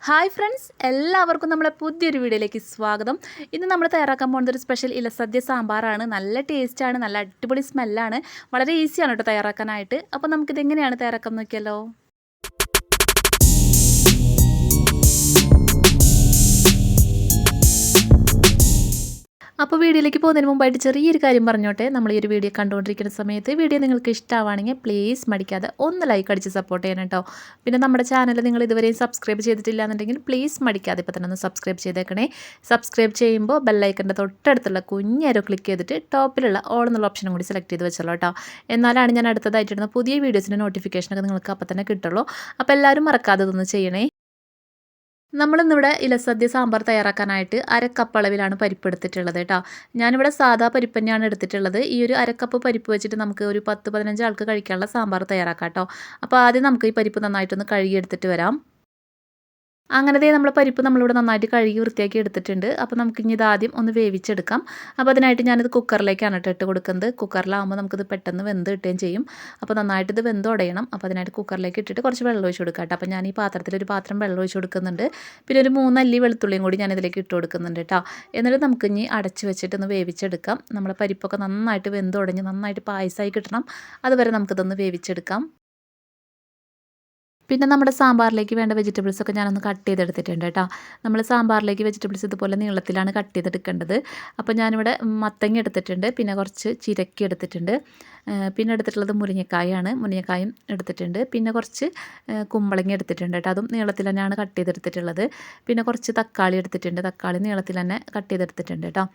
Hi friends, എല്ലാവർക്കും നമ്മളെ പുതിയൊരു വീഡിയോയിലേക്ക് സ്വാഗതം. ഇന്ന് നമ്മൾ തയ്യാറാക്കാൻ പോകുന്നത് ഒരു സ്പെഷ്യൽ ഇലസദ്യ സാമ്പാറാണ്. നല്ല ടേസ്റ്റാണ്, നല്ല അടിപൊളി സ്മെല്ലാണ്. വളരെ ഈസിയാണ് കേട്ടോ തയ്യാറാക്കാനായിട്ട്. അപ്പോൾ നമുക്കിത് എങ്ങനെയാണ് തയ്യാറാക്കാൻ നോക്കിയാലോ. അപ്പോൾ വീഡിയോയിലേക്ക് പോകുന്നതിന് മുമ്പായിട്ട് ചെറിയൊരു കാര്യം പറഞ്ഞോട്ടെ. നമ്മൾ ഈ ഒരു വീഡിയോ കണ്ടുകൊണ്ടിരിക്കുന്ന സമയത്ത് വീഡിയോ നിങ്ങൾക്ക് ഇഷ്ടമാണെങ്കിൽ പ്ലീസ് മടിക്കാതെ ഒന്ന് ലൈക്ക് അടിച്ച് സപ്പോർട്ട് ചെയ്യണം കേട്ടോ. പിന്നെ നമ്മുടെ ചാനൽ നിങ്ങൾ ഇതുവരെയും സബ്സ്ക്രൈബ് ചെയ്തിട്ടില്ല എന്നുണ്ടെങ്കിൽ പ്ലീസ് മടിക്കാതെ ഇപ്പോൾ തന്നെ ഒന്ന് സബ്സ്ക്രൈബ് ചെയ്തേക്കണേ. സബ്സ്ക്രൈബ് ചെയ്യുമ്പോൾ ബെല്ലൈക്കൻ്റെ തൊട്ടടുത്തുള്ള കുഞ്ഞേരോ ക്ലിക്ക് ചെയ്തിട്ട് ടോപ്പിലുള്ള ഓൾ എന്നുള്ള ഓപ്ഷനും കൂടി സെലക്ട് ചെയ്ത് വെച്ചല്ലോ കേട്ടോ. എന്നാലാണ് ഞാൻ അടുത്തതായിട്ടിടുന്ന പുതിയ വീഡിയോസിൻ്റെ നോട്ടിഫിക്കേഷനൊക്കെ നിങ്ങൾക്ക് അപ്പോൾ തന്നെ കിട്ടുള്ളൂ. അപ്പോൾ എല്ലാവരും മറക്കാതെ ഇതൊന്ന് ചെയ്യണേ. നമ്മളിന്നിവിടെ ഇലസദ്യ സാമ്പാർ തയ്യാറാക്കാനായിട്ട് അരക്കപ്പ് അളവിലാണ് പരിപ്പ് എടുത്തിട്ടുള്ളത് കേട്ടോ. ഞാനിവിടെ സാധാ പരിപ്പ് തന്നെയാണ് എടുത്തിട്ടുള്ളത്. ഈ ഒരു അരക്കപ്പ് പരിപ്പ് വെച്ചിട്ട് നമുക്ക് ഒരു 10-15 ആൾക്ക് കഴിക്കാനുള്ള സാമ്പാർ തയ്യാറാക്കാം കേട്ടോ. അപ്പോൾ ആദ്യം നമുക്ക് ഈ പരിപ്പ് നന്നായിട്ടൊന്ന് കഴുകിയെടുത്തിട്ട് വരാം. അങ്ങനെ നമ്മൾ പരിപ്പ് നമ്മളിവിടെ നന്നായിട്ട് കഴുകി വൃത്തിയാക്കി എടുത്തിട്ടുണ്ട്. അപ്പോൾ നമുക്കിനി ഇതാദ്യം ഒന്ന് വേവിച്ചെടുക്കാം. അപ്പോൾ അതിനായിട്ട് ഞാനിത് കുക്കറിലേക്കാണ് ഇട്ട് കൊടുക്കുന്നത്. കുക്കറിലാകുമ്പോൾ നമുക്കിത് പെട്ടെന്ന് വെന്ത് കിട്ടുകയും ചെയ്യും. അപ്പോൾ നന്നായിട്ട് ഇത് വെന്ത് ഉടയണം. അപ്പോൾ അതിനായിട്ട് കുക്കറിലേക്ക് ഇട്ടിട്ട് കുറച്ച് വെള്ളം ഒഴിച്ച് കൊടുക്കാം കേട്ടോ. അപ്പോൾ ഞാൻ ഈ പാത്രത്തിലൊരു പാത്രം വെള്ളം ഒഴിച്ച് കൊടുക്കുന്നുണ്ട്. പിന്നെ ഒരു 3 അല്ലി വെളുത്തുള്ളിയും കൂടി ഞാനിതിലേക്ക് ഇട്ട് കൊടുക്കുന്നുണ്ട് കേട്ടോ. എന്നിട്ട് നമുക്കിനി അടച്ച് വെച്ചിട്ടൊന്ന് വേവിച്ചെടുക്കാം. നമ്മുടെ പരിപ്പൊക്കെ നന്നായിട്ട് വെന്ത് ഉടഞ്ഞ് നന്നായിട്ട് പായസമായി കിട്ടണം. അതുവരെ നമുക്കിതൊന്ന് വേവിച്ചെടുക്കാം. പിന്നെ നമ്മുടെ സാമ്പാറിലേക്ക് വേണ്ട വെജിറ്റബിൾസൊക്കെ ഞാനൊന്ന് കട്ട് ചെയ്തെടുത്തിട്ടുണ്ട് കേട്ടോ. നമ്മൾ സാമ്പാറിലേക്ക് വെജിറ്റബിൾസ് ഇതുപോലെ നീളത്തിലാണ് കട്ട് ചെയ്തെടുക്കേണ്ടത്. അപ്പോൾ ഞാനിവിടെ മത്തങ്ങ എടുത്തിട്ടുണ്ട്, പിന്നെ കുറച്ച് ചിരക്കി എടുത്തിട്ടുണ്ട്, പിന്നെ എടുത്തിട്ടുള്ളത് മുരിങ്ങക്കായാണ്, മുരിങ്ങക്കായും എടുത്തിട്ടുണ്ട്, പിന്നെ കുറച്ച് കുമ്പളങ്ങ എടുത്തിട്ടുണ്ട് കേട്ടോ. അതും നീളത്തിൽ തന്നെയാണ് കട്ട് ചെയ്തെടുത്തിട്ടുള്ളത്. പിന്നെ കുറച്ച് തക്കാളി എടുത്തിട്ടുണ്ട്, തക്കാളി നീളത്തിൽ തന്നെ കട്ട് ചെയ്തെടുത്തിട്ടുണ്ട് കേട്ടോ.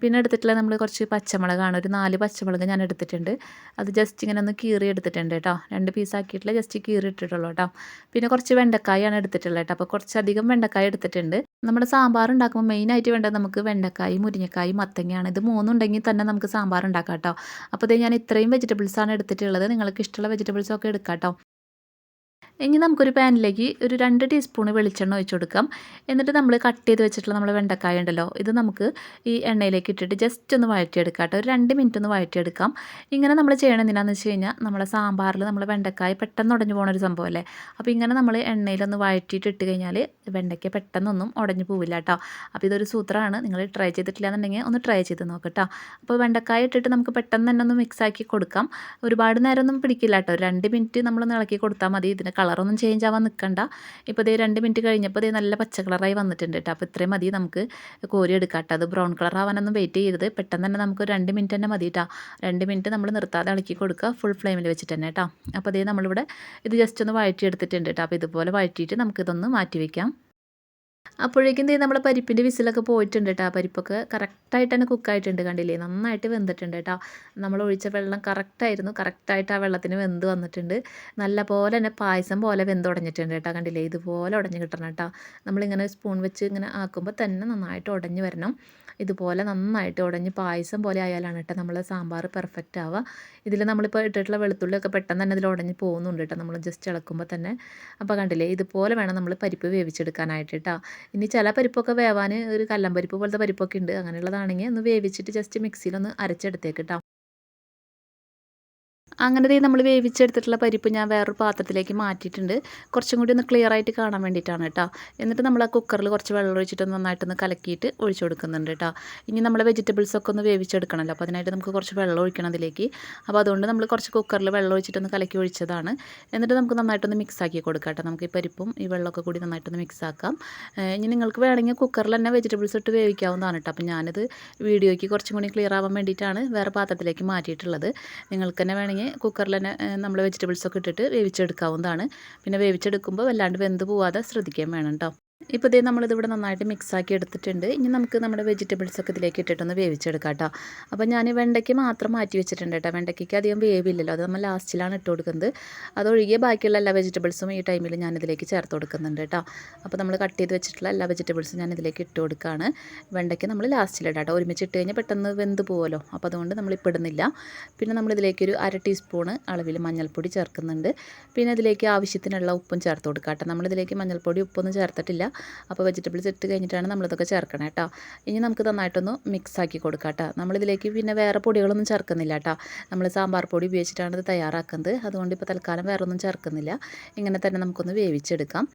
പിന്നെ എടുത്തിട്ടുള്ള നമ്മൾ കുറച്ച് പച്ചമുളകാണ്, ഒരു 4 പച്ചമുളക് ഞാൻ എടുത്തിട്ടുണ്ട്. അത് ജസ്റ്റ് ഇങ്ങനെ ഒന്ന് കീറി എടുത്തിട്ടുണ്ട് കേട്ടോ. 2 പീസാക്കിയിട്ടുള്ള ജസ്റ്റ് കീറി ഇട്ടിട്ടുള്ളൂ കേട്ടോ. പിന്നെ കുറച്ച് വെണ്ടക്കായാണ് എടുത്തിട്ടുള്ളത് കേട്ടോ. അപ്പോൾ കുറച്ചധികം വെണ്ടക്കായ എടുത്തിട്ടുണ്ട്. നമ്മുടെ സാമ്പാർ ഉണ്ടാക്കുമ്പോൾ മെയിനായിട്ട് വേണ്ടത് നമുക്ക് വെണ്ടക്കായി, മുരിങ്ങക്കായി, മത്തങ്ങയാണ്. ഇത് 3 ഉണ്ടെങ്കിൽ തന്നെ നമുക്ക് സാമ്പാർ ഉണ്ടാക്കാം കേട്ടോ. അപ്പോൾ ഇത് ഞാൻ ഇത്രയും വെജിറ്റബിൾസാണ് എടുത്തിട്ടുള്ളത്. നിങ്ങൾക്ക് ഇഷ്ടമുള്ള വെജിറ്റബിൾസൊക്കെ എടുക്കാം കേട്ടോ. ഇനി നമുക്കൊരു പാനിലേക്ക് ഒരു 2 ടീസ്പൂൺ വെളിച്ചെണ്ണ ഒഴിച്ച് കൊടുക്കാം. എന്നിട്ട് നമ്മൾ കട്ട് ചെയ്ത് വെച്ചിട്ടുള്ള നമ്മുടെ വെണ്ടക്കായ ഉണ്ടല്ലോ, ഇത് നമുക്ക് ഈ എണ്ണയിലേക്ക് ഇട്ടിട്ട് ജസ്റ്റ് ഒന്ന് വഴറ്റിയെടുക്കാം കേട്ടോ. ഒരു 2 മിനിറ്റ് ഒന്ന് വഴറ്റിയെടുക്കാം. ഇങ്ങനെ നമ്മൾ ചെയ്യണം എന്തിനാണെന്ന് വെച്ച് കഴിഞ്ഞാൽ നമ്മളെ സാമ്പാറിൽ നമ്മൾ വെണ്ടക്കായ പെട്ടെന്ന് ഉടഞ്ഞു പോകുന്ന ഒരു സംഭവമല്ലേ. അപ്പോൾ ഇങ്ങനെ നമ്മൾ എണ്ണയിലൊന്ന് വഴറ്റിയിട്ട് ഇട്ട് കഴിഞ്ഞാൽ വെണ്ടയ്ക്ക പെട്ടെന്നൊന്നും ഉടഞ്ഞു പോവില്ല കേട്ടോ. അപ്പോൾ ഇതൊരു സൂത്രമാണ്. നിങ്ങൾ ട്രൈ ചെയ്തിട്ടില്ല എന്നുണ്ടെങ്കിൽ ഒന്ന് ട്രൈ ചെയ്ത് നോക്കട്ടോ. അപ്പോൾ വെണ്ടക്കായ ഇട്ടിട്ട് നമുക്ക് പെട്ടെന്ന് തന്നെ ഒന്ന് മിക്സാക്കി കൊടുക്കാം. ഒരുപാട് നേരമൊന്നും പിടിക്കില്ല കേട്ടോ. 2 മിനിറ്റ് നമ്മളൊന്ന് ഇളക്കി കൊടുത്താൽ മതി. ഇതിന് കളറൊന്നും ചേഞ്ച് ആവാൻ നിൽക്കണ്ട. ഇപ്പോൾ ദേ 2 മിനിറ്റ് കഴിഞ്ഞപ്പോൾ ദേ നല്ല പച്ച കളറായി വന്നിട്ടുണ്ട് കേട്ടോ. അപ്പോൾ ഇത്രയും മതി നമുക്ക് കോരി എടുക്കാം കേട്ടോ. അത് ബ്രൗൺ കളർ ആവാനൊന്നും വെയിറ്റ് ചെയ്യരുത്. പെട്ടെന്ന് തന്നെ നമുക്ക് 2 മിനിറ്റ് തന്നെ മതി കേട്ടോ. 2 മിനിറ്റ് നമ്മൾ നിർത്താതെ ഇളക്കി കൊടുക്കുക, ഫുൾ ഫ്ലെയിമിൽ വെച്ചിട്ട് തന്നെ കേട്ടോ. അപ്പോൾ ദേ നമ്മളിവിടെ ഇത് ജസ്റ്റ് ഒന്ന് വഴറ്റിയെടുത്തിട്ടുണ്ട് കേട്ടോ. അപ്പോൾ ഇതുപോലെ വഴറ്റിയിട്ട് നമുക്കിതൊന്ന് മാറ്റി വയ്ക്കാം. അപ്പോഴേക്കും ദേ നമ്മുടെ പരിപ്പിൻ്റെ വിസിലൊക്കെ പോയിട്ടുണ്ട് കേട്ടോ. ആ പരിപ്പൊക്കെ കറക്റ്റായിട്ട് തന്നെ കുക്കായിട്ടുണ്ട്, കണ്ടില്ലേ, നന്നായിട്ട് വെന്തിട്ടുണ്ട് കേട്ടോ. നമ്മൾ ഒഴിച്ച വെള്ളം കറക്റ്റായിരുന്നു, കറക്റ്റായിട്ട് ആ വെള്ളത്തിന് വെന്ത് വന്നിട്ടുണ്ട്. നല്ല പോലെ തന്നെ പായസം പോലെ വെന്തുടഞ്ഞിട്ടുണ്ട് കേട്ടോ. കണ്ടില്ലേ, ഇതുപോലെ ഉടഞ്ഞ് കിട്ടണം കേട്ടോ. നമ്മളിങ്ങനെ സ്പൂൺ വെച്ച് ഇങ്ങനെ ആക്കുമ്പോൾ തന്നെ നന്നായിട്ട് ഉടഞ്ഞ് വരണം. ഇതുപോലെ നന്നായിട്ട് ഉടഞ്ഞ് പായസം പോലെ ആയാലാണ് കേട്ടോ നമ്മൾ സാമ്പാർ പെർഫെക്റ്റ് ആവുക. ഇതിൽ നമ്മളിപ്പോൾ ഇട്ടിട്ടുള്ള വെളുത്തുള്ളിയൊക്കെ പെട്ടെന്ന് തന്നെ ഇതിൽ ഉടഞ്ഞ് പോകുന്നുണ്ട് കേട്ടോ, നമ്മൾ ജസ്റ്റ് ഇളക്കുമ്പോൾ തന്നെ. അപ്പോൾ കണ്ടില്ലേ, ഇതുപോലെ വേണം നമ്മൾ പരിപ്പ് വേവിച്ചെടുക്കാനായിട്ട് കേട്ടോ. ഇനി ചില പരിപ്പൊക്കെ വേവാൻ ഒരു കല്ലം പരിപ്പ് പോലത്തെ പരിപ്പൊക്കെ ഉണ്ട്. അങ്ങനെയുള്ളതാണെങ്കിൽ ഒന്ന് വേവിച്ചിട്ട് ജസ്റ്റ് മിക്സിയിലൊന്ന് അരച്ചെടുത്തേക്ക് കേട്ടോ. അങ്ങനെ നമ്മൾ വേവിച്ചെടുത്തിട്ടുള്ള പരിപ്പ് ഞാൻ വേറൊരു പാത്രത്തിലേക്ക് മാറ്റിയിട്ടുണ്ട്. കുറച്ചും കൂടി ഒന്ന് ക്ലിയർ ആയിട്ട് കാണാൻ വേണ്ടിയിട്ടാണ് കേട്ടോ. എന്നിട്ട് നമ്മൾ ആ കുക്കറിൽ കുറച്ച് വെള്ളം ഒഴിച്ചിട്ട് നന്നായിട്ടൊന്ന് കലക്കിയിട്ട് ഒഴിച്ചു കൊടുക്കുന്നുണ്ട് കേട്ടോ. ഇനി നമ്മൾ വെജിറ്റബിൾസൊക്കെ ഒന്ന് വേവിച്ചെടുക്കണമല്ലോ. അപ്പോൾ അതിനായിട്ട് നമുക്ക് കുറച്ച് വെള്ളം ഒഴിക്കണം അതിലേക്ക്. അപ്പോൾ അതുകൊണ്ട് നമ്മൾ കുറച്ച് കുക്കറിൽ വെള്ളം ഒഴിച്ചിട്ടൊന്ന് കലക്കി ഒഴിച്ചതാണ്. എന്നിട്ട് നമുക്ക് നന്നായിട്ടൊന്ന് മിക്സ് ആക്കി കൊടുക്കാം കേട്ടോ. നമുക്ക് ഈ പരിപ്പും ഈ വെള്ളമൊക്കെ കൂടി നന്നായിട്ടൊന്ന് മിക്സ് ആക്കാം. ഇനി നിങ്ങൾക്ക് വേണമെങ്കിൽ കുക്കറിൽ തന്നെ വെജിറ്റബിൾസ് ഇട്ട് വേവിക്കാവുന്നതാണ് കേട്ടോ. അപ്പോൾ ഞാനിത് വീഡിയോയ്ക്ക് കുറച്ചും കൂടി ക്ലിയർ ആവാൻ വേണ്ടിയിട്ടാണ് വേറെ പാത്രത്തിലേക്ക് മാറ്റിയിട്ടുള്ളത്. നിങ്ങൾക്ക് തന്നെ വേണമെങ്കിൽ കുക്കറിൽ തന്നെ നമ്മൾ വെജിറ്റബിൾസൊക്കെ ഇട്ടിട്ട് വേവിച്ചെടുക്കാവുന്നതാണ്. പിന്നെ വേവിച്ചെടുക്കുമ്പോൾ വല്ലാണ്ട് വെന്ത് പോവാതെ ശ്രദ്ധിക്കാൻ വേണം കേട്ടോ. ഇപ്പോൾ ഇതേ നമ്മളിതിവിടെ നന്നായിട്ട് മിക്സാക്കി എടുത്തിട്ടുണ്ട്. ഇനി നമുക്ക് നമ്മുടെ വെജിറ്റബിൾസൊക്കെ ഇതിലേക്ക് ഇട്ടിട്ടൊന്ന് വേവിച്ചെടുക്കാം കേട്ടോ. അപ്പോൾ ഞാൻ വെണ്ടയ്ക്ക് മാത്രം മാറ്റി വെച്ചിട്ടുണ്ട് കേട്ടോ. വെണ്ടയ്ക്ക് അധികം വേവില്ലല്ലോ, അത് നമ്മൾ ലാസ്റ്റിലാണ് ഇട്ട് കൊടുക്കുന്നത്. അതൊഴികെ ബാക്കിയുള്ള എല്ലാ വെജിറ്റബിൾസും ഈ ടൈമിൽ ഞാനിതിലേക്ക് ചേർത്ത് കൊടുക്കുന്നുണ്ട് കേട്ടോ. അപ്പോൾ നമ്മൾ കട്ട് ചെയ്ത് വെച്ചിട്ടുള്ള എല്ലാ വെജിറ്റബിൾസും ഞാൻ ഇതിലേക്ക് ഇട്ട് കൊടുക്കുകയാണ്. വെണ്ടയ്ക്ക് നമ്മൾ ലാസ്റ്റിലിടാം കേട്ടോ. ഒരുമിച്ച് ഇട്ട് കഴിഞ്ഞാൽ പെട്ടെന്ന് വെന്ത് പോകുമല്ലോ. അപ്പോൾ അതുകൊണ്ട് നമ്മളിപ്പോൾ ഇടുന്നില്ല. പിന്നെ നമ്മളിതിലേക്ക് ഒരു 1/2 ടീസ്പൂണ് അളവിൽ മഞ്ഞൾപ്പൊടി ചേർക്കുന്നുണ്ട്. പിന്നെ ഇതിലേക്ക് ആവശ്യത്തിനുള്ള ഉപ്പും ചേർത്ത് കൊടുക്കാം കേട്ടോ. നമ്മളിതിലേക്ക് മഞ്ഞൾപ്പൊടി ഉപ്പൊന്നും ചേർത്തിട്ടില്ല. അപ്പോൾ വെജിറ്റബിൾസ് ഇട്ട് കഴിഞ്ഞിട്ടാണ് നമ്മളിതൊക്കെ ചേർക്കണം കേട്ടോ. ഇനി നമുക്ക് നന്നായിട്ടൊന്ന് മിക്സ് ആക്കി കൊടുക്കാം കേട്ടോ. നമ്മളിതിലേക്ക് പിന്നെ വേറെ പൊടികളൊന്നും ചേർക്കുന്നില്ല കേട്ടോ. നമ്മൾ സാമ്പാർ പൊടി ഉപയോഗിച്ചിട്ടാണ് ഇത് തയ്യാറാക്കുന്നത്. അതുകൊണ്ട് ഇപ്പോൾ തൽക്കാലം വേറെ ഒന്നും ചേർക്കുന്നില്ല. ഇങ്ങനെ തന്നെ നമുക്കൊന്ന് വേവിച്ചെടുക്കാം.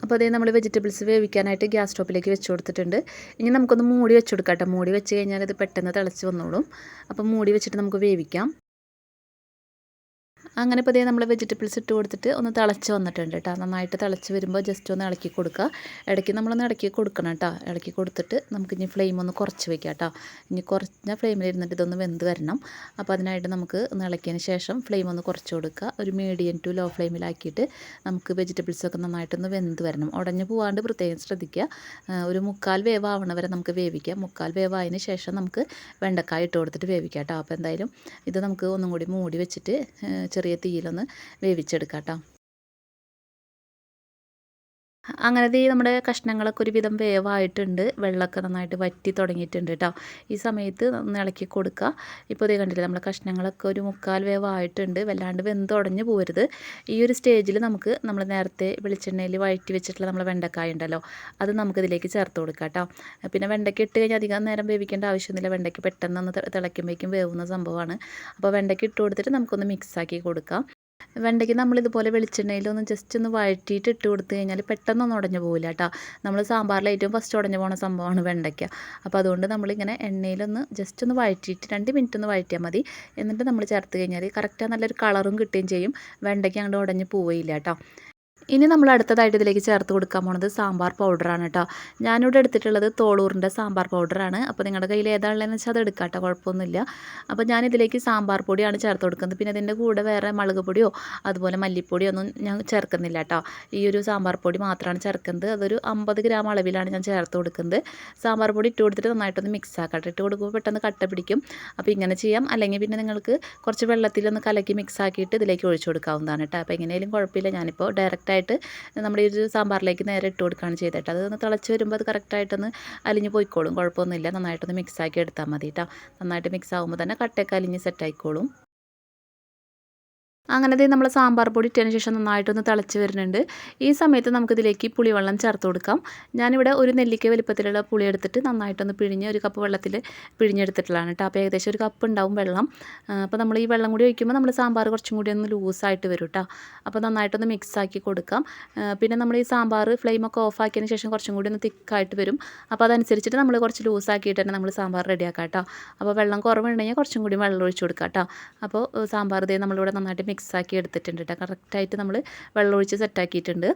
അപ്പോൾ അതേ നമ്മൾ വെജിറ്റബിൾസ് വേവിക്കാനായിട്ട് ഗ്യാസ് സ്റ്റോപ്പിലേക്ക് വെച്ച് കൊടുത്തിട്ടുണ്ട്. ഇനി നമുക്കൊന്ന് മൂടി വെച്ച് കൊടുക്കാം കേട്ടോ. മൂടി വെച്ച് കഴിഞ്ഞാൽ ഇത് പെട്ടെന്ന് തിളച്ച് വന്നോളും. അപ്പോൾ മൂടി വെച്ചിട്ട് നമുക്ക് വേവിക്കാം. അങ്ങനെ ഇപ്പോൾ നമ്മൾ വെജിറ്റബിൾസ് ഇട്ട് കൊടുത്തിട്ട് ഒന്ന് തിളച്ച് വന്നിട്ടുണ്ട് കേട്ടോ. നന്നായിട്ട് തിളച്ച് വരുമ്പോൾ ജസ്റ്റ് ഒന്ന് ഇളക്കി കൊടുക്കുക. ഇടയ്ക്ക് നമ്മളൊന്ന് ഇളക്കി കൊടുക്കണം കേട്ടോ. ഇളക്കി കൊടുത്തിട്ട് നമുക്ക് ഇനി ഫ്ലെയിം ഒന്ന് കുറച്ച് വയ്ക്കാം കേട്ടോ. ഇനി കുറഞ്ഞ ഫ്ലെയിമിൽ ഇരുന്നിട്ട് ഇതൊന്ന് വെന്ത് വരണം. അപ്പോൾ അതിനായിട്ട് നമുക്ക് ഒന്ന് ഇളക്കിയതിന് ശേഷം ഫ്ലെയിം ഒന്ന് കുറച്ച് കൊടുക്കുക. ഒരു മീഡിയം ടു ലോ ഫ്ലെയിമിലാക്കിയിട്ട് നമുക്ക് വെജിറ്റബിൾസൊക്കെ നന്നായിട്ടൊന്ന് വെന്ത് വരണം. ഉടഞ്ഞു പോകാണ്ട് പ്രത്യേകം ശ്രദ്ധിക്കുക. ഒരു 1/4 വേവ് ആവണ വരെ നമുക്ക് വേവിക്കാം. 1/4 വേവായതിന് ശേഷം നമുക്ക് വെണ്ടക്കായ ഇട്ട് കൊടുത്തിട്ട് വേവിക്കാം കേട്ടോ. അപ്പോൾ എന്തായാലും ഇത് നമുക്ക് ഒന്നും കൂടി മൂടി വെച്ചിട്ട് ചെറിയ തീയിലൊന്ന് വേവിച്ചെടുക്കാം കേട്ടോ. അങ്ങനെ നമ്മുടെ കഷ്ണങ്ങളൊക്കെ ഒരുവിധം വേവായിട്ടുണ്ട്. വെള്ളമൊക്കെ നന്നായിട്ട് വറ്റി തുടങ്ങിയിട്ടുണ്ട് കേട്ടോ. ഈ സമയത്ത് ഒന്ന് ഇളക്കി കൊടുക്കുക. ഇപ്പോൾ കണ്ടില്ലേ നമ്മുടെ കഷ്ണങ്ങളൊക്കെ ഒരു 1/4 വേവായിട്ടുണ്ട്. വല്ലാണ്ട് വെന്തുടഞ്ഞ് പോരുത്. ഈ ഒരു സ്റ്റേജിൽ നമുക്ക് നമ്മൾ നേരത്തെ വെളിച്ചെണ്ണയിൽ വഴറ്റി വെച്ചിട്ടുള്ള നമ്മളെ വെണ്ടക്കായ ഉണ്ടല്ലോ, അത് നമുക്കിതിലേക്ക് ചേർത്ത് കൊടുക്കാം കേട്ടോ. പിന്നെ വെണ്ടയ്ക്ക് ഇട്ട് കഴിഞ്ഞാൽ അധികം നേരം വേവിക്കേണ്ട ആവശ്യമൊന്നുമില്ല. വെണ്ടയ്ക്ക് പെട്ടെന്ന് തിളയ്ക്കുമ്പോഴേക്കും വേവുന്ന സംഭവമാണ്. അപ്പോൾ വെണ്ടയ്ക്ക് ഇട്ട് കൊടുത്തിട്ട് നമുക്കൊന്ന് മിക്സാക്കി കൊടുക്കാം. വെണ്ടയ്ക്ക് നമ്മളിതുപോലെ വെളിച്ചെണ്ണയിലൊന്ന് ജസ്റ്റ് ഒന്ന് വഴറ്റിയിട്ട് ഇട്ട് കൊടുത്തു കഴിഞ്ഞാൽ പെട്ടെന്നൊന്നും ഉടഞ്ഞു പോകില്ല കേട്ടോ. നമ്മൾ സാമ്പാറിൽ ഏറ്റവും ഫസ്റ്റ് ഉടഞ്ഞു പോകുന്ന സംഭവമാണ് വെണ്ടയ്ക്ക. അപ്പോൾ അതുകൊണ്ട് നമ്മളിങ്ങനെ എണ്ണയിലൊന്ന് ജസ്റ്റ് ഒന്ന് വഴറ്റിയിട്ട് 2 മിനിറ്റ് ഒന്ന് വഴറ്റിയാൽ മതി. എന്നിട്ട് നമ്മൾ ചേർത്ത് കഴിഞ്ഞാൽ കറക്റ്റാக നല്ലൊരു കളറും കിട്ടുകയും ചെയ്യും. വെണ്ടയ്ക്ക അങ്ങോട്ട് ഉടഞ്ഞു പോവുകയില്ല കേട്ടോ. ഇനി നമ്മൾ അടുത്തതായിട്ട് ഇതിലേക്ക് ചേർത്ത് കൊടുക്കാൻ പോകുന്നത് സാമ്പാർ പൗഡറാണ് കേട്ടോ. ഞാനിവിടെ എടുത്തിട്ടുള്ളത് തോളൂറിൻ്റെ സാമ്പാർ പൗഡറാണ്. അപ്പോൾ നിങ്ങളുടെ കയ്യിൽ ഏതാണെന്ന് വെച്ചാൽ അത് എടുക്കാം കേട്ടോ, കുഴപ്പമൊന്നുമില്ല. അപ്പോൾ ഞാനിതിലേക്ക് സാമ്പാർ പൊടിയാണ് ചേർത്ത് കൊടുക്കുന്നത്. പിന്നെ ഇതിൻ്റെ കൂടെ വേറെ മുളക് പൊടിയോ അതുപോലെ മല്ലിപ്പൊടിയോ ഒന്നും ഞാൻ ചേർക്കുന്നില്ല കേട്ടോ. ഈ ഒരു സാമ്പാർ പൊടി മാത്രമാണ് ചേർക്കുന്നത്. അതൊരു 50 ഗ്രാം അളവിലാണ് ഞാൻ ചേർത്ത് കൊടുക്കുന്നത്. സാമ്പാർ പൊടി ഇട്ട് കൊടുത്തിട്ട് നന്നായിട്ടൊന്ന് മിക്സ് ആക്കട്ടെ. ഇട്ട് കൊടുക്കുമ്പോൾ പെട്ടെന്ന് കട്ട പിടിക്കും. അപ്പോൾ ഇങ്ങനെ ചെയ്യാം. അല്ലെങ്കിൽ പിന്നെ നിങ്ങൾക്ക് കുറച്ച് വെള്ളത്തിലൊന്ന് കലക്കി മിക്സ് ആക്കിയിട്ട് ഇതിലേക്ക് ഒഴിച്ചു കൊടുക്കാവുന്നതാണ് കേട്ടോ. അപ്പോൾ എങ്ങനെയായാലും കുഴപ്പമില്ല. ഞാനിപ്പോൾ ഡയറക്റ്റായിട്ട് നമ്മുടെ ഈ ഒരു സാമ്പാറിലേക്ക് നേരെ ഇട്ട് കൊടുക്കുകയാണ് ചെയ്തിട്ട്. അതൊന്ന് തിളച്ച് വരുമ്പോൾ അത് കറക്റ്റായിട്ടൊന്ന് അലിഞ്ഞ് പോയിക്കോളും. കുഴപ്പമൊന്നുമില്ല. നന്നായിട്ടൊന്ന് മിക്സാക്കി എടുത്താൽ മതി കേട്ടോ. നന്നായിട്ട് മിക്സ് ആകുമ്പോൾ തന്നെ കട്ടയൊക്കെ അലിഞ്ഞ് സെറ്റായിക്കോളും. അങ്ങനെ നമ്മൾ സാമ്പാർ പൊടി ഇട്ടതിന് ശേഷം നന്നായിട്ടൊന്ന് തിളച്ച് വരുന്നുണ്ട്. ഈ സമയത്ത് നമുക്കിതിലേക്ക് പുളിവെള്ളം ചേർത്ത് കൊടുക്കാം. ഞാനിവിടെ ഒരു നെല്ലിക്ക വലിപ്പത്തിലുള്ള പുളി എടുത്തിട്ട് നന്നായിട്ടൊന്ന് പിഴിഞ്ഞ് ഒരു കപ്പ് വെള്ളത്തിൽ പിഴിഞ്ഞെടുത്തിട്ടുള്ളതാണ് കേട്ടോ. അപ്പോൾ ഏകദേശം ഒരു കപ്പ് ഉണ്ടാവും വെള്ളം. അപ്പോൾ നമ്മൾ ഈ വെള്ളം കൂടി ഒഴിക്കുമ്പോൾ നമ്മൾ സാമ്പാർ കുറച്ചും കൂടി ഒന്ന് ലൂസായിട്ട് വരും കേട്ടോ. അപ്പോൾ നന്നായിട്ടൊന്ന് മിക്സാക്കി കൊടുക്കാം. പിന്നെ നമ്മൾ ഈ സാമ്പാർ ഫ്ലെയിമൊക്കെ ഓഫാക്കിയതിന് ശേഷം കുറച്ചും കൂടി ഒന്ന് തിക്കായിട്ട് വരും. അപ്പോൾ അതനുസരിച്ചിട്ട് നമ്മൾ കുറച്ച് ലൂസാക്കിയിട്ട് തന്നെ നമ്മൾ സാമ്പാർ റെഡിയാക്കാം കേട്ടോ. അപ്പോൾ വെള്ളം കുറവുണ്ടെങ്കിൽ കുറച്ചും കൂടി വെള്ളം ഒഴിച്ച് കൊടുക്കാം കേട്ടോ. അപ്പോൾ സാമ്പാർ നമ്മളിവിടെ നന്നായിട്ട് മിക്സാക്കി എടുത്തിട്ടുണ്ട് കേട്ടോ. കറക്റ്റായിട്ട് നമ്മൾ വെള്ളമൊഴിച്ച് സെറ്റാക്കിയിട്ടുണ്ട്.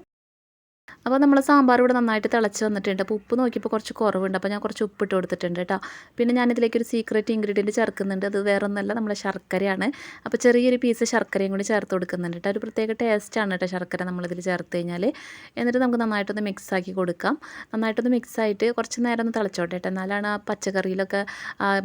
അപ്പോൾ നമ്മൾ സാമ്പാർ ഇവിടെ നന്നായിട്ട് തിളച്ച് വന്നിട്ടുണ്ട്. അപ്പോൾ ഉപ്പ് നോക്കിയപ്പോൾ കുറച്ച് കുറവുണ്ട്. അപ്പോൾ ഞാൻ കുറച്ച് ഉപ്പിട്ട് കൊടുത്തിട്ടുണ്ട് കേട്ടോ. പിന്നെ ഞാനിതിലേക്ക് ഒരു സീക്രറ്റ് ഇൻഗ്രീഡിയൻറ്റ് ചേർക്കുന്നുണ്ട്. അത് വേറെ ഒന്നല്ല, നമ്മളെ ശർക്കരയാണ്. അപ്പോൾ ചെറിയൊരു പീസ് ശർക്കരയും കൂടി ചേർത്ത് കൊടുക്കുന്നുണ്ട് കേട്ടോ. ഒരു പ്രത്യേക ടേസ്റ്റാണ് കേട്ടോ ശർക്കര നമ്മളിതിൽ ചേർത്ത് കഴിഞ്ഞാൽ. എന്നിട്ട് നമുക്ക് നന്നായിട്ടൊന്ന് മിക്സാക്കി കൊടുക്കാം. നന്നായിട്ടൊന്ന് മിക്സായിട്ട് കുറച്ച് നേരം ഒന്ന് തിളച്ചോട്ടെ കേട്ടോ. എന്നാലാണ് ആ പച്ചക്കറിയിലൊക്കെ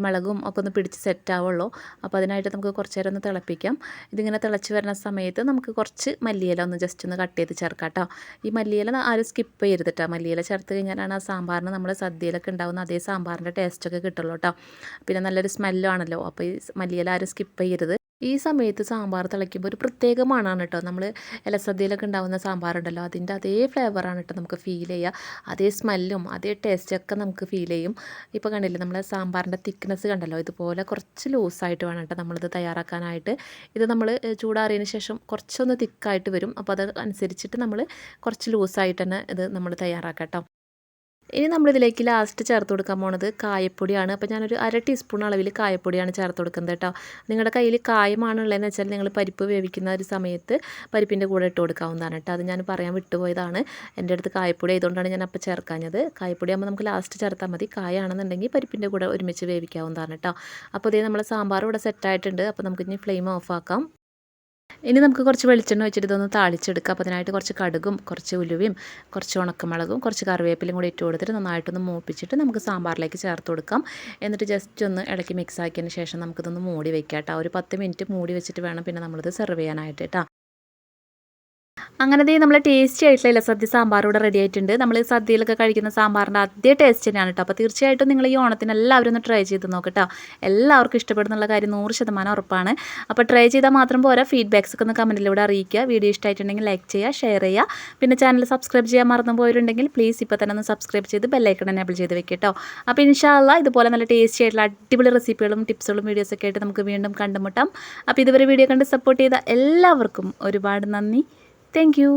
മുളകും ഒക്കെ ഒന്ന് പിടിച്ച് സെറ്റ് ആവുള്ളൂ. അപ്പോൾ അതിനായിട്ട് നമുക്ക് കുറച്ച് നേരം ഒന്ന് തിളപ്പിക്കാം. ഇതിങ്ങനെ തിളച്ച് വരുന്ന സമയത്ത് നമുക്ക് കുറച്ച് മല്ലിയില ഒന്ന് ജസ്റ്റ് ഒന്ന് കട്ട് ചെയ്ത് ചേർക്കാം കേട്ടോ. ഈ മല്ലിയില ആരും സ്കിപ്പ് ചെയ്യരുത് കേട്ടോ. മല്ലിയില ചേർത്ത് കഴിഞ്ഞാലാണ് ആ സാമ്പാറിന് നമ്മൾ സദ്യയിലൊക്കെ ഉണ്ടാകുന്ന അതേ സാമ്പാറിൻ്റെ ടേസ്റ്റൊക്കെ കിട്ടുള്ളൂ കേട്ടോ. പിന്നെ നല്ലൊരു സ്മെല്ലും ആണല്ലോ. അപ്പോൾ ഈ മല്ലിയില ആരും സ്കിപ്പ് ചെയ്യരുത്. ഈ സമയത്ത് സാമ്പാർ തിളയ്ക്കുമ്പോൾ ഒരു പ്രത്യേക മണമാണ് കേട്ടോ. നമ്മൾ ഇലസദ്യയിലൊക്കെ ഉണ്ടാകുന്ന സാമ്പാറുണ്ടല്ലോ, അതിൻ്റെ അതേ ഫ്ലേവറാണ് കേട്ടോ നമുക്ക് ഫീൽ ചെയ്യുക. അതേ സ്മെല്ലും അതേ ടേസ്റ്റൊക്കെ നമുക്ക് ഫീൽ ചെയ്യും. ഇപ്പോൾ കണ്ടില്ലേ നമ്മളെ സാമ്പാറിൻ്റെ തിക്നെസ് കണ്ടല്ലോ, ഇതുപോലെ കുറച്ച് ലൂസായിട്ട് വേണം കേട്ടോ നമ്മളിത് തയ്യാറാക്കാനായിട്ട്. ഇത് നമ്മൾ ചൂടാറിയതിന് ശേഷം കുറച്ചൊന്ന് തിക്കായിട്ട് വരും. അപ്പോൾ അത് അനുസരിച്ചിട്ട് നമ്മൾ കുറച്ച് ലൂസായിട്ട് തന്നെ ഇത് നമ്മൾ തയ്യാറാക്കാം കേട്ടോ. ഇനി നമ്മളിതിലേക്ക് ലാസ്റ്റ് ചേർത്ത് കൊടുക്കാൻ പോണത് കായപ്പൊടിയാണ്. അപ്പോൾ ഞാനൊരു 1/2 ടീസ്പൂൺ അളവിൽ കായപ്പൊടിയാണ് ചേർത്ത് കൊടുക്കുന്നത് കേട്ടോ. നിങ്ങളുടെ കയ്യിൽ കായമാണുള്ളതെന്ന് വെച്ചാൽ നിങ്ങൾ പരിപ്പ് വേവിക്കുന്ന ഒരു സമയത്ത് പരിപ്പിൻ്റെ കൂടെ ഇട്ട് കൊടുക്കാവുന്നതാണ് കേട്ടോ. അത് ഞാൻ പറയാൻ വിട്ടുപോയതാണ്. എൻ്റെ അടുത്ത് കായപ്പൊടി ആയതുകൊണ്ടാണ് ഞാൻ അപ്പോൾ ചേർക്കാഞ്ഞത്. കായപ്പൊടി ആകുമ്പോൾ നമുക്ക് ലാസ്റ്റ് ചേർത്താൽ മതി. കായാണെന്നുണ്ടെങ്കിൽ പരിപ്പിൻ്റെ കൂടെ ഒരുമിച്ച് വേവിക്കാവുന്നതാണ് കേട്ടോ. അപ്പോൾ ഇതേ നമ്മൾ സാമ്പാർ ഇവിടെ സെറ്റായിട്ടുണ്ട്. അപ്പോൾ നമുക്കിനി ഫ്ലെയിം ഓഫ് ആക്കാം. ഇനി നമുക്ക് കുറച്ച് വെളിച്ചെണ്ണ വെച്ചിട്ട് ഇതൊന്ന് താളിച്ചെടുക്കാം. അപ്പോൾ അതിനായിട്ട് കുറച്ച് കടുകും കുറച്ച് ഉലുവയും കുറച്ച് ഉണക്കമുളകും കുറച്ച് കറിവേപ്പിലയും കൂടി ഇട്ട് കൊടുത്തിട്ട് നന്നായിട്ടൊന്ന് മൂപ്പിച്ചിട്ട് നമുക്ക് സാമ്പാറിലേക്ക് ചേർത്ത് കൊടുക്കാം. എന്നിട്ട് ജസ്റ്റ് ഒന്ന് ഇളക്കി മിക്സ് ആക്കിയതിന് ശേഷം നമുക്കിതൊന്ന് മൂടി വെക്കാം കേട്ടോ. ഒരു 10 മിനിറ്റ് മൂടി വെച്ചിട്ട് വേണം പിന്നെ നമ്മളിത് സെർവ് ചെയ്യാനായിട്ട് കേട്ടോ. അങ്ങനെ നമ്മൾ ടേസ്റ്റി ആയിട്ടുള്ള ഇലസദ്യ സാമ്പാർ ഇവിടെ റെഡി ആയിട്ടുണ്ട്. നമ്മൾ സദ്യയിലൊക്കെ കഴിക്കുന്ന സാമ്പാറിൻ്റെ അതേ ടേസ്റ്റ് തന്നെയാണ് കേട്ടോ. അപ്പോൾ തീർച്ചയായിട്ടും നിങ്ങൾ ഈ ഓണത്തിന് എല്ലാവരും ഒന്ന് ട്രൈ ചെയ്ത് നോക്കട്ടോ. എല്ലാവർക്കും ഇഷ്ടപ്പെടുന്നുള്ള കാര്യം 100% ഉറപ്പാണ്. അപ്പോൾ ട്രൈ ചെയ്താൽ മാത്രം പോരാ, ഫീഡ്ബാക്സ് ഒക്കെ ഒന്ന് കമൻറ്റിലൂടെ അറിയിക്കുക. വീഡിയോ ഇഷ്ടമായിട്ടുണ്ടെങ്കിൽ ലൈക്ക് ചെയ്യുക, ഷെയർ ചെയ്യുക. പിന്നെ ചാനൽ സബ്സ്ക്രൈബ് ചെയ്യാൻ മറന്നു പോയിട്ടുണ്ടെങ്കിൽ പ്ലീസ് ഇപ്പോൾ തന്നെ ഒന്ന് സബ്സ്ക്രൈബ് ചെയ്ത് ബെല്ലൈക്കൺ എനേബിൾ ചെയ്ത് വെക്കുക കേട്ടോ. അപ്പോൾ ഇൻഷാ അല്ലാഹ് ഇതുപോലെ നല്ല ടേസ്റ്റി ആയിട്ടുള്ള അടിപൊളി റെസിപ്പികളും ടിപ്സുകളും വീഡിയോസൊക്കെ ആയിട്ട് നമുക്ക് വീണ്ടും കണ്ടുമുട്ടാം. അപ്പോൾ ഇതുവരെ വീഡിയോ കണ്ട് സപ്പോർട്ട് ചെയ്ത എല്ലാവർക്കും ഒരുപാട് നന്ദി. Thank you.